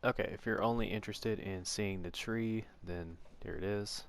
Okay, if you're only interested in seeing the tree, then here it is.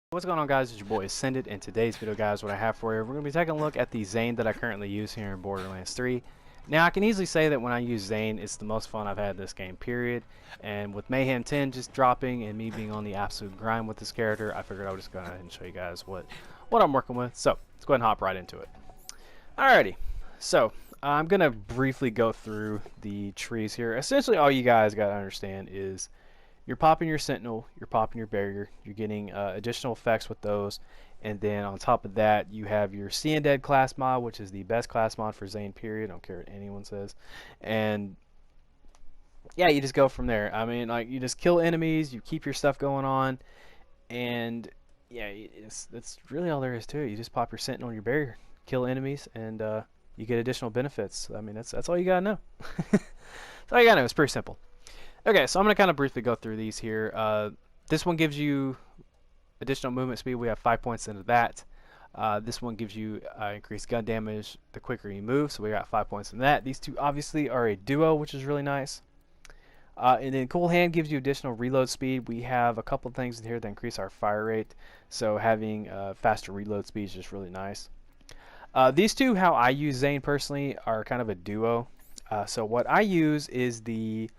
What's going on, guys? It's your boy Ascended, and today's video, guys, what I have for you, we're going to be taking a look at the Zane that I currently use here in Borderlands 3. Now, I can easily say that when I use Zane, it's the most fun I've had in this game, period. And with Mayhem 10 just dropping and me being on the absolute grind with this character, I figured I would just go ahead and show you guys what I'm working with. So, let's go ahead and hop right into it. Alrighty, so I'm going to briefly go through the trees here. Essentially, all you guys got to understand is you're popping your Sentinel, you're popping your Barrier, you're getting additional effects with those, and then on top of that, you have your Seeing Dead class mod, which is the best class mod for Zane, period. I don't care what anyone says. And yeah, you just go from there. I mean, like, you just kill enemies, you keep your stuff going on, and yeah, that's really all there is to it. You just pop your Sentinel and your Barrier, kill enemies, and you get additional benefits. I mean, that's all you gotta know. That's all you gotta know. It's pretty simple. Okay, so I'm going to kind of briefly go through these here. This one gives you additional movement speed. We have 5 points into that. This one gives you increased gun damage the quicker you move, so we got 5 points in that. These two obviously are a duo, which is really nice. And then Cool Hand gives you additional reload speed. We have a couple of things in here that increase our fire rate, so having faster reload speed is just really nice. These two, how I use Zane personally, are kind of a duo. So what I use is the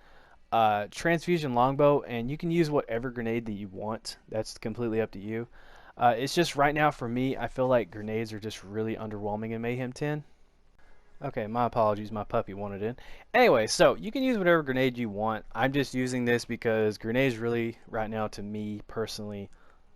transfusion longbow, and you can use whatever grenade that you want. That's completely up to you. It's just right now for me, I feel like grenades are just really underwhelming in Mayhem 10. Okay, my apologies, my puppy wanted in. Anyway, so you can use whatever grenade you want. I'm just using this because grenades really, right now, to me personally,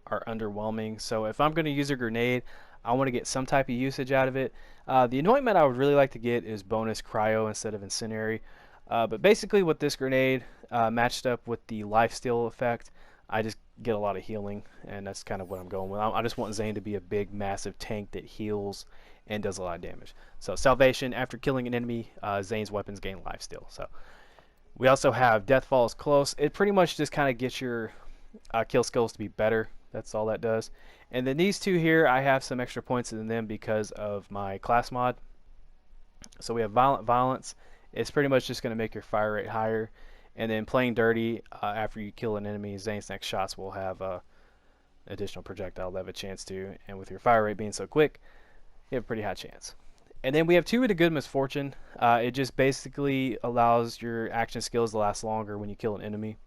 are underwhelming. So if I'm going to use a grenade, I want to get some type of usage out of it. The anointment I would really like to get is bonus cryo instead of incendiary. But basically with this grenade matched up with the lifesteal effect, I just get a lot of healing, and that's kind of what I'm going with. I just want Zane to be a big, massive tank that heals and does a lot of damage. So Salvation, after killing an enemy, Zane's weapons gain lifesteal. So we also have Death Falls Close. It pretty much just kind of gets your kill skills to be better. That's all that does. And then these two here, I have some extra points in them because of my class mod. So we have Violent Violence. It's pretty much just going to make your fire rate higher. And then Playing Dirty, after you kill an enemy, Zane's next shots will have additional projectile that have a chance to. And with your fire rate being so quick, you have a pretty high chance. And then we have Two of the Good Misfortune. It just basically allows your action skills to last longer when you kill an enemy.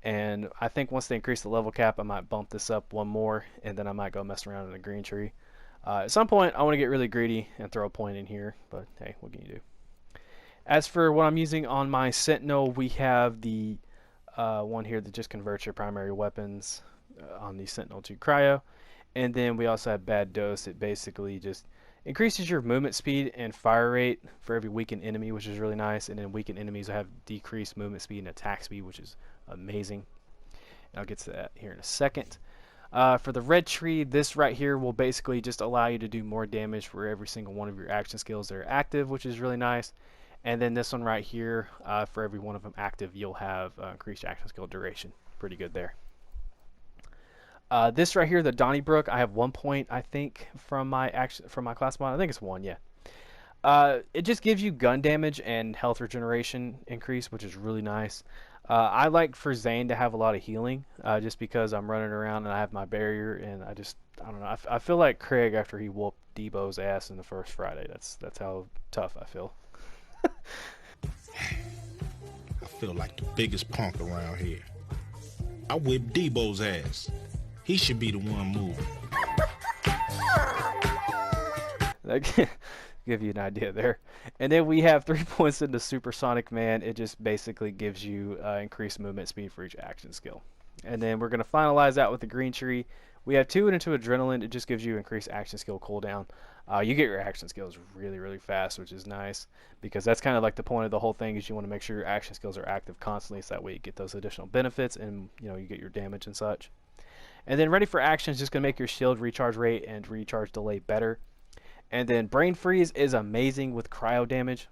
And I think once they increase the level cap, I might bump this up one more, and then I might go mess around in a green tree. At some point, I want to get really greedy and throw a point in here, but hey, what can you do? As for what I'm using on my Sentinel, we have the one here that just converts your primary weapons on the Sentinel to cryo. And then we also have Bad Dose. It basically just increases your movement speed and fire rate for every weakened enemy, which is really nice. And then weakened enemies have decreased movement speed and attack speed, which is amazing. And I'll get to that here in a second. For the red tree, this right here will basically just allow you to do more damage for every single one of your action skills that are active, which is really nice. And then this one right here, for every one of them active, you'll have increased action skill duration. Pretty good there. This right here, the Donnybrook, I have 1 point, I think, from my class mod. I think it's 1, yeah. It just gives you gun damage and health regeneration increase, which is really nice. I like for Zane to have a lot of healing, just because I'm running around and I have my barrier, and I don't know. I feel like Craig after he whooped Debo's ass in the first Friday. That's how tough I feel. I feel like the biggest punk around here. I whipped Debo's ass. He should be the one moving. Give you an idea there. And then we have 3 points into Supersonic Man. It just basically gives you increased movement speed for each action skill. And then we're going to finalize out with the green tree. We have 2 into Adrenaline. It just gives you increased action skill cooldown. You get your action skills really, really fast, which is nice, because that's kind of like the point of the whole thing, is you want to make sure your action skills are active constantly, so that way you get those additional benefits and you get your damage and such. And then Ready for Action is just going to make your shield recharge rate and recharge delay better. And then Brain Freeze is amazing with cryo damage.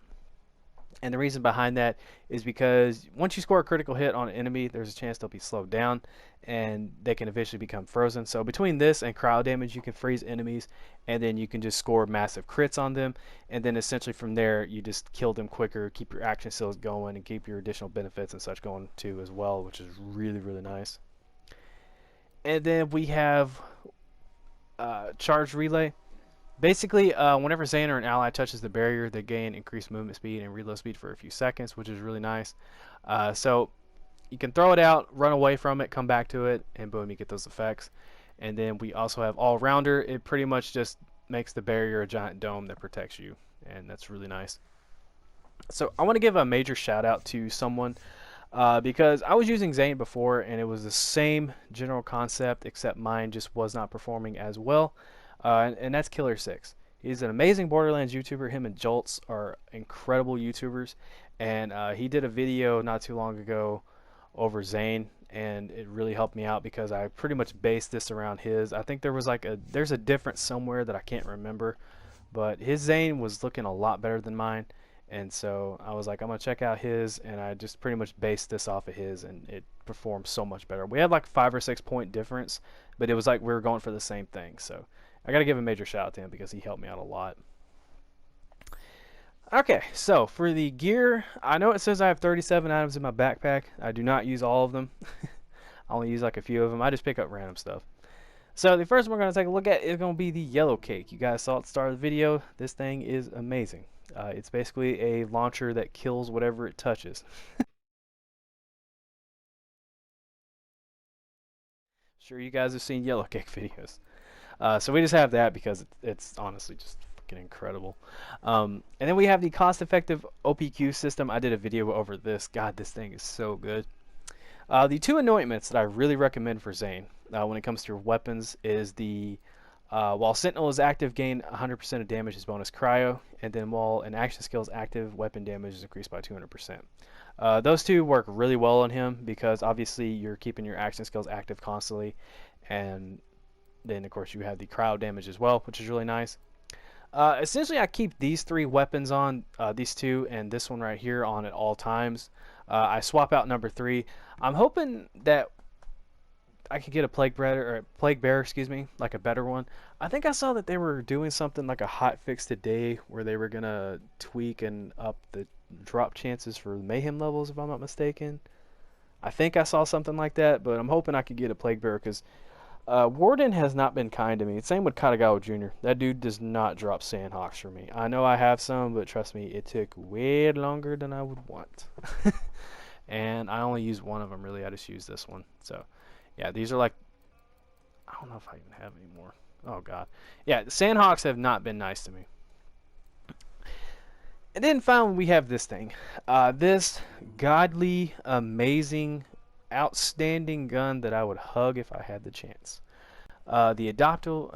And the reason behind that is because once you score a critical hit on an enemy, there's a chance they'll be slowed down and they can eventually become frozen. So between this and cryo damage, you can freeze enemies, and then you can just score massive crits on them. And then essentially from there, you just kill them quicker, keep your action skills going, and keep your additional benefits and such going too as well, which is really, really nice. And then we have Charge Relay. Basically, whenever Zane or an ally touches the barrier, they gain increased movement speed and reload speed for a few seconds, which is really nice. So you can throw it out, run away from it, come back to it, and boom, you get those effects. And then we also have All Rounder. It pretty much just makes the barrier a giant dome that protects you, and that's really nice. So I want to give a major shout out to someone, because I was using Zane before, and it was the same general concept, except mine just was not performing as well. And that's Killer6. He's an amazing Borderlands YouTuber. Him and Jolts are incredible YouTubers. And he did a video not too long ago over Zane, and it really helped me out because I pretty much based this around his. I think there was there's a difference somewhere that I can't remember, but his Zane was looking a lot better than mine. And so I was like, I'm going to check out his, and I just pretty much based this off of his, and it performed so much better. We had like 5 or 6 point difference, but it was like we were going for the same thing. So I got to give a major shout out to him because he helped me out a lot. Okay, so for the gear, I know it says I have 37 items in my backpack. I do not use all of them. I only use like a few of them. I just pick up random stuff. So the first one we're going to take a look at is going to be the yellow cake. You guys saw at the start of the video. This thing is amazing. It's basically a launcher that kills whatever it touches. Sure, you guys have seen yellow cake videos. So we just have that because it's honestly just fucking incredible. And then we have the cost-effective OPQ system. I did a video over this. God, this thing is so good. The 2 anointments that I really recommend for Zane when it comes to weapons is the while Sentinel is active, gain 100% of damage as bonus cryo, and then while an action skill is active, weapon damage is increased by 200%. Those 2 work really well on him because obviously you're keeping your action skills active constantly, and then of course you have the cryo damage as well, which is really nice. Essentially I keep these 3 weapons on, these 2 and this one right here on at all times. I swap out number 3. I'm hoping that I could get a plague bearer, excuse me, like a better one. I think I saw that they were doing something like a hot fix today where they were gonna tweak and up the drop chances for Mayhem levels, if I'm not mistaken. I think I saw something like that, but I'm hoping I could get a plague bearer because Warden has not been kind to me. Same with Katagawa Jr. That dude does not drop Sandhawks for me. I know I have some, but trust me, it took way longer than I would want. And I only use one of them really. I just use this one. So yeah, these are like, I don't know if I even have any more. Oh god. Yeah, the Sandhawks have not been nice to me. And then finally we have this thing. This godly, amazing, outstanding gun that I would hug if I had the chance. The Adopting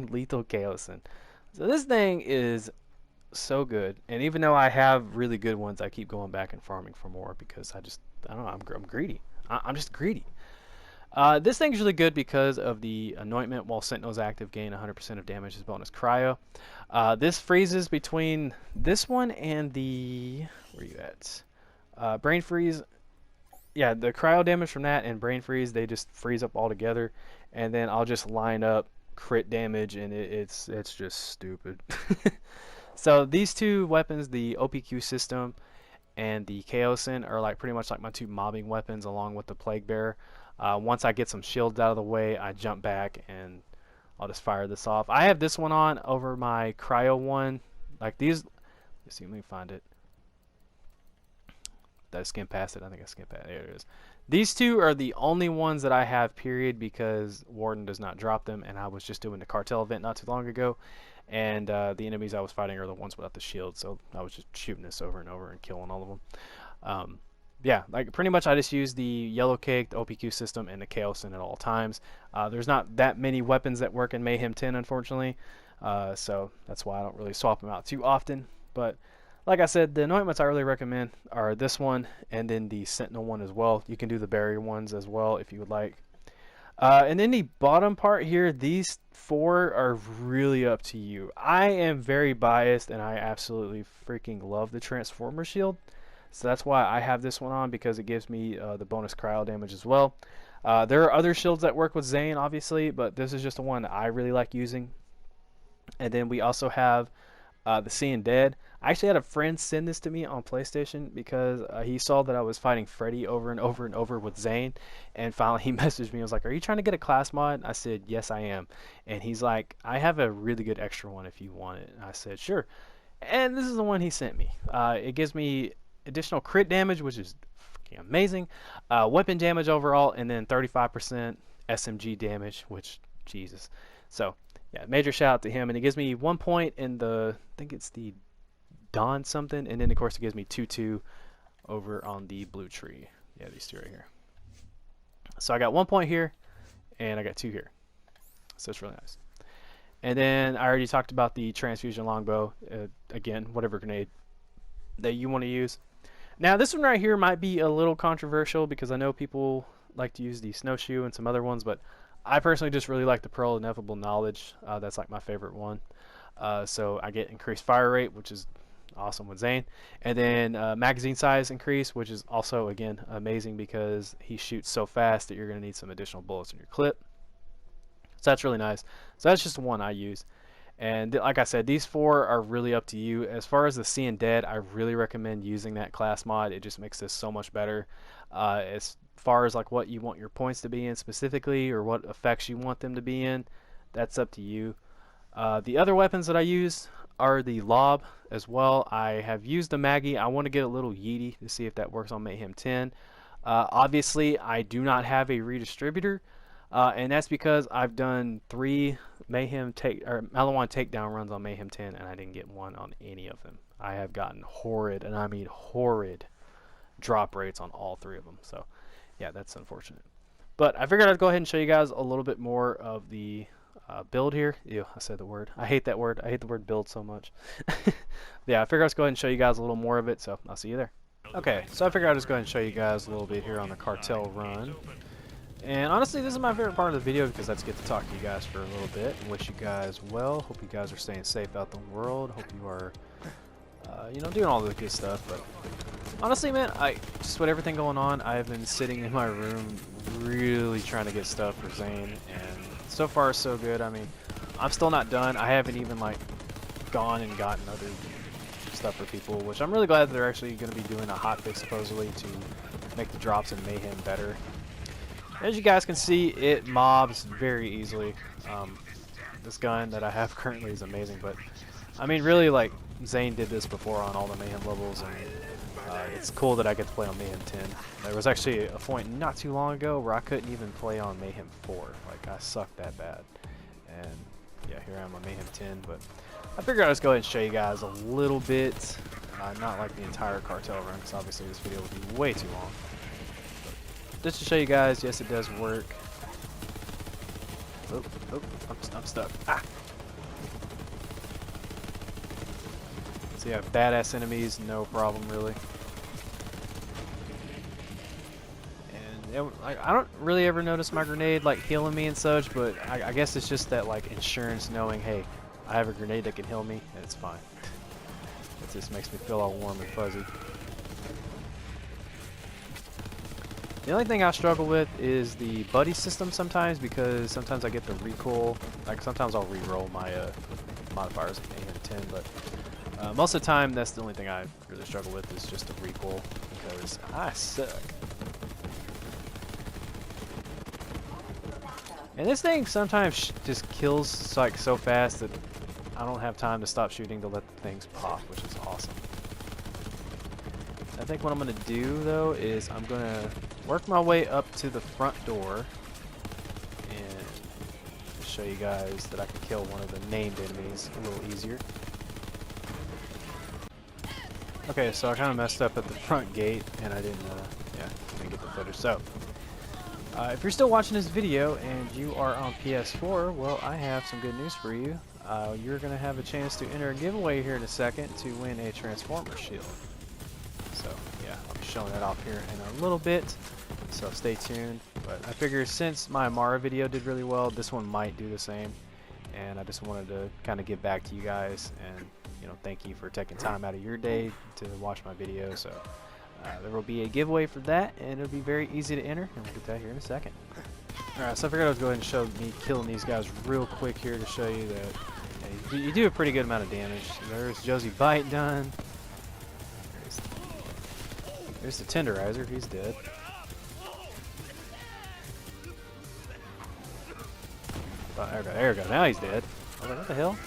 Lethal Chaosin. So this thing is so good, and even though I have really good ones, I keep going back and farming for more because I don't know, I'm greedy. I'm just greedy. This thing's really good because of the anointment. While Sentinel's active, gain 100% of damage as bonus cryo. This freezes between this one and the, where are you at? Brain freeze. Yeah, the cryo damage from that and brain freeze, they just freeze up all together, and then I'll just line up crit damage, and it's just stupid. So these 2 weapons, the OPQ system and the Chaosin, are like pretty much like my 2 mobbing weapons along with the Plague Bearer. Once I get some shields out of the way, I jump back and I'll just fire this off. I have this one on over my cryo one. Like these, let's see, let me find it. Did I skim past it? I think I skimmed past it. There it is. These two are the only ones that I have, period, because Warden does not drop them, and I was just doing the cartel event not too long ago, and the enemies I was fighting are the ones without the shield, so I was just shooting this over and over and killing all of them. Yeah, like pretty much I just use the yellow cake, the OPQ system, and the Chaosin at all times. There's not that many weapons that work in Mayhem 10, unfortunately, so that's why I don't really swap them out too often. But like I said, the anointments I really recommend are this one and then the Sentinel one as well. You can do the barrier ones as well if you would like. And then the bottom part here, these 4 are really up to you. I am very biased and I absolutely freaking love the Transformer Shield. So that's why I have this one on, because it gives me the bonus cryo damage as well. There are other shields that work with Zane, obviously, but this is just the one that I really like using. And then we also have the Seeing Dead. I actually had a friend send this to me on PlayStation because he saw that I was fighting Freddy over and over and over with Zane, and finally he messaged me. I was like, "Are you trying to get a class mod?" I said, "Yes, I am." And he's like, "I have a really good extra one if you want it." And I said, "Sure." And this is the one he sent me. It gives me additional crit damage, which is fucking amazing, weapon damage overall, and then 35% SMG damage, which, Jesus. So yeah, major shout out to him. And it gives me 1 point in the, I think it's the Dawn something, and then of course it gives me 2-2 over on the blue tree. Yeah, these two right here. So I got 1 point here and I got 2 here, so it's really nice. And then I already talked about the transfusion longbow. Again, whatever grenade that you want to use. Now this one right here might be a little controversial because I know people like to use the snowshoe and some other ones, but I personally just really like the Pearl of Ineffable Knowledge. That's like my favorite one. So I get increased fire rate, which is awesome with Zane, and then magazine size increase, which is also again amazing because he shoots so fast that you're going to need some additional bullets in your clip. So that's really nice. So that's just the one I use. And like I said, these 4 are really up to you. As far as the Seeing Dead, I really recommend using that class mod. It just makes this so much better. As far as like what you want your points to be in specifically, or what effects you want them to be in, that's up to you. The other weapons that I use are the Lob as well. I have used the Maggie. I want to get a little Yeety to see if that works on Mayhem 10. Obviously, I do not have a redistributor. And that's because I've done 3 Mayhem Malawan takedown runs on Mayhem 10, and I didn't get one on any of them. I have gotten horrid, and I mean horrid, drop rates on all 3 of them. So, yeah, that's unfortunate. But I figured I'd go ahead and show you guys a little bit more of the build here. Ew, I said the word. I hate that word. I hate the word build so much. Yeah, I figured I'd go ahead and show you guys a little more of it, so I'll see you there. Okay, so I figured I'd just go ahead and show you guys a little bit here on the cartel run. And honestly, this is my favorite part of the video because I just get to talk to you guys for a little bit and wish you guys well. Hope you guys are staying safe out in the world. Hope you are, you know, doing all the good stuff. But honestly, man, just with everything going on, I've been sitting in my room really trying to get stuff for Zane, and so far so good. I mean, I'm still not done. I haven't even like gone and gotten other stuff for people, which I'm really glad that they're actually going to be doing a hotfix supposedly to make the drops in Mayhem better. As you guys can see, it mobs very easily. This gun that I have currently is amazing, but I mean, really, like, Zane did this before on all the Mayhem levels, and it's cool that I get to play on Mayhem 10. There was actually a point not too long ago where I couldn't even play on Mayhem 4. Like, I sucked that bad. And yeah, here I am on Mayhem 10, but I figured I'd just go ahead and show you guys a little bit, not like the entire cartel run, because obviously this video would be way too long. Just to show you guys, yes, it does work. Oh, I'm stuck. Ah! So you have badass enemies, no problem really. And I don't really ever notice my grenade like healing me and such, but I guess it's just that like insurance knowing, hey, I have a grenade that can heal me, and it's fine. It just makes me feel all warm and fuzzy. The only thing I struggle with is the buddy system sometimes, because sometimes I get the recoil. Like sometimes I'll re-roll my modifiers in Mayhem 10, but most of the time that's the only thing I really struggle with is just the recoil, because I suck. And this thing sometimes just kills like so fast that I don't have time to stop shooting to let the things pop, which is awesome. I think what I'm going to do, though, is I'm going to work my way up to the front door and show you guys that I can kill one of the named enemies a little easier. Okay, so I kind of messed up at the front gate, and I didn't get the footage. So, if you're still watching this video and you are on PS4, well, I have some good news for you. You're going to have a chance to enter a giveaway here in a second to win a Transformer shield. So, yeah, I'll be showing that off here in a little bit, so stay tuned. But I figure since my Amara video did really well, this one might do the same. And I just wanted to kind of get back to you guys and, you know, thank you for taking time out of your day to watch my video. So there will be a giveaway for that, and it'll be very easy to enter, and we'll get that here in a second. Alright, so I figured I would go ahead and show me killing these guys real quick here to show you that you do a pretty good amount of damage. There's Josie Bite done. There's the Tenderizer, he's dead. Oh, there we go, now he's dead. I was like, what the hell?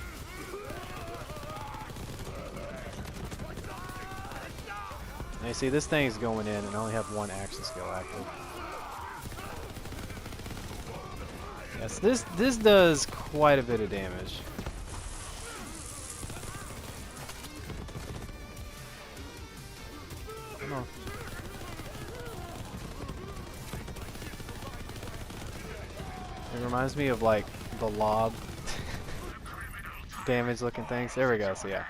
And you see, this thing's going in, and I only have one action skill active. Yes, this does quite a bit of damage. Come on. It reminds me of like the lob damage looking things. There we go, so yeah.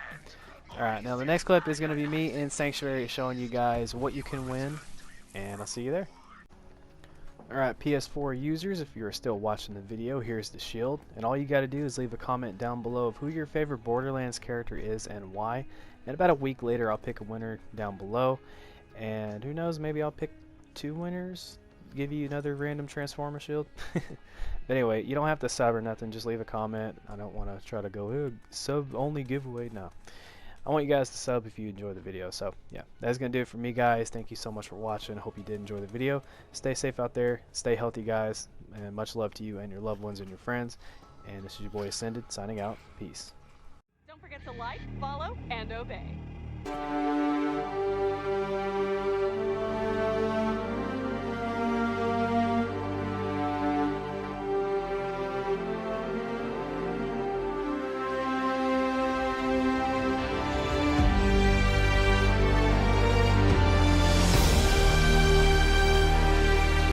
Alright, now the next clip is going to be me in Sanctuary showing you guys what you can win, and I'll see you there. Alright, PS4 users, if you are still watching the video, here's the shield, and all you got to do is leave a comment down below of who your favorite Borderlands character is and why, and about a week later I'll pick a winner down below, and who knows, maybe I'll pick 2 winners, give you another random Transformer shield. But anyway, you don't have to sub or nothing, just leave a comment. I don't want to try to go, oh, sub only giveaway, no. I want you guys to sub if you enjoy the video. So yeah, that's going to do it for me, guys. Thank you so much for watching. I hope you did enjoy the video. Stay safe out there. Stay healthy, guys. And much love to you and your loved ones and your friends. And this is your boy Ascended, signing out. Peace. Don't forget to like, follow, and obey.